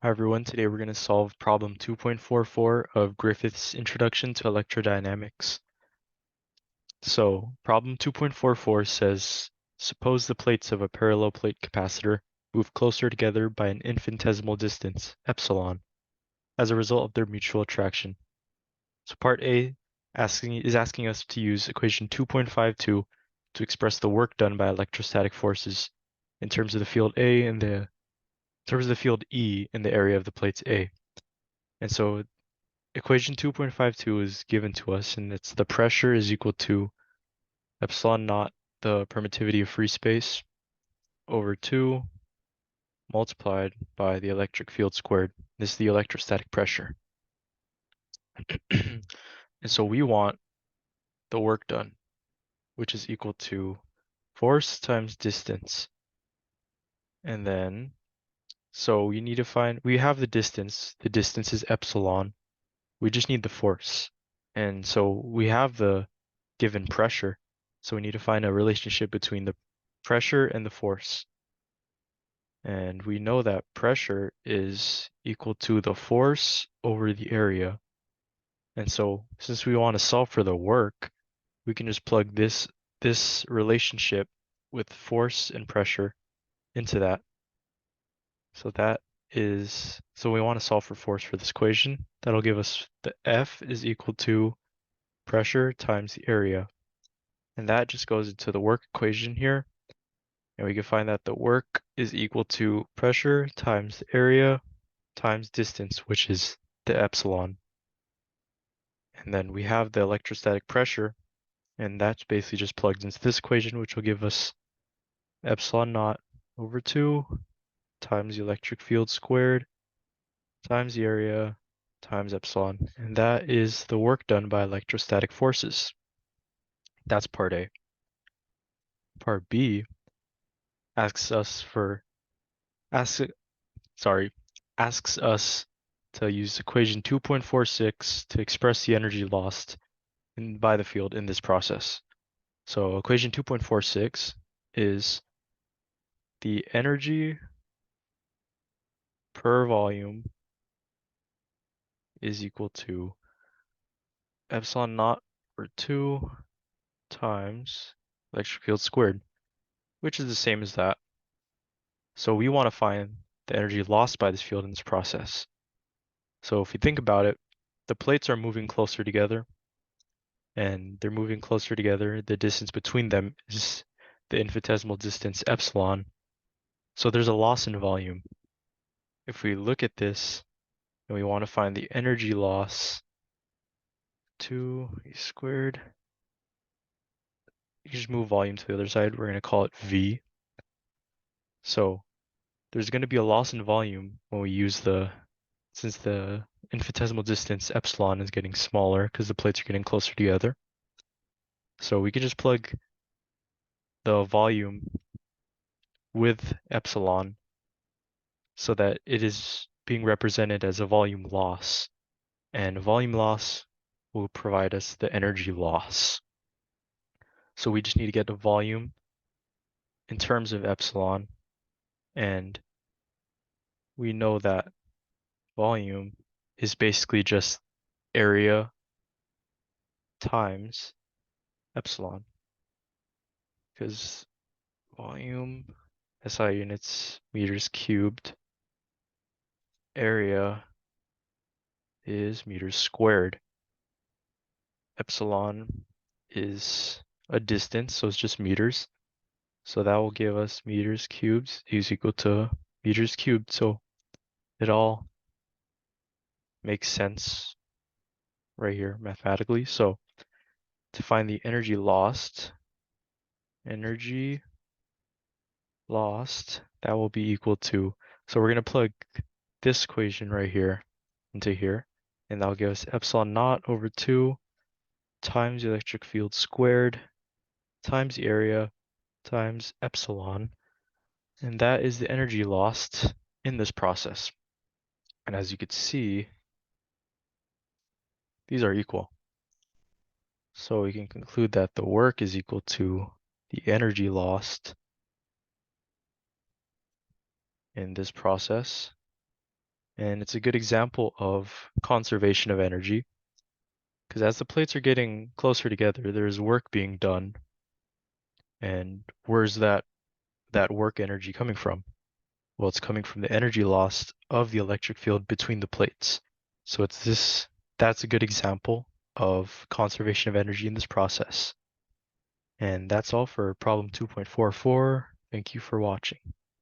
Hi everyone, today we're going to solve problem 2.44 of Griffith's Introduction to Electrodynamics. So, problem 2.44 says, suppose the plates of a parallel plate capacitor move closer together by an infinitesimal distance, epsilon, as a result of their mutual attraction. So part A is asking us to use equation 2.52 to express the work done by electrostatic forces in terms of the field A and in terms of the field E in the area of the plates A. And so equation 2.52 is given to us, and it's the pressure is equal to epsilon naught, the permittivity of free space, over 2 multiplied by the electric field squared. This is the electrostatic pressure. And so we want the work done, which is equal to force times distance. And then, so we need to find, we have the distance is epsilon. We just need the force. And so we have the given pressure. So we need to find a relationship between the pressure and the force. And we know that pressure is equal to the force over the area. And so since we want to solve for the work, we can just plug this relationship with force and pressure into that. So we want to solve for force for this equation. That'll give us the F is equal to pressure times the area. And that just goes into the work equation here. And we can find that the work is equal to pressure times the area times distance, which is the epsilon. And then we have the electrostatic pressure, and that's basically just plugged into this equation, which will give us epsilon naught over 2 times the electric field squared times the area times epsilon. And that is the work done by electrostatic forces. That's part A. Part B asks us to use equation 2.46 to express the energy lost by the field in this process. So equation 2.46 is the energy per volume is equal to epsilon naught over 2 times electric field squared, which is the same as that. So we want to find the energy lost by this field in this process. So if you think about it, the plates are moving closer together, and they're moving closer together. The distance between them is the infinitesimal distance epsilon. So there's a loss in volume. If we look at this and we want to find the energy loss, 2e squared, you just move volume to the other side. We're going to call it V. So there's going to be a loss in volume when we use since the infinitesimal distance epsilon is getting smaller because the plates are getting closer together. So we can just plug the volume with epsilon so that it is being represented as a volume loss. And volume loss will provide us the energy loss. So we just need to get the volume in terms of epsilon, and we know that volume is basically just area times epsilon, because volume SI units meters cubed, area is meters squared. Epsilon is a distance, so it's just meters. So that will give us meters cubed is equal to meters cubed. So it all makes sense right here mathematically. So to find the energy lost, that will be equal to, so we're going to plug this equation right here into here, and that'll give us epsilon naught over 2 times the electric field squared times the area times epsilon. And that is the energy lost in this process. And as you could see, these are equal. So we can conclude that the work is equal to the energy lost in this process And it's a good example of conservation of energy, because as the plates are getting closer together, there's work being done. And where's that work energy coming from? Well, it's coming from the energy lost of the electric field between the plates. So that's a good example of conservation of energy in this process. And that's all for problem 2.44. Thank you for watching.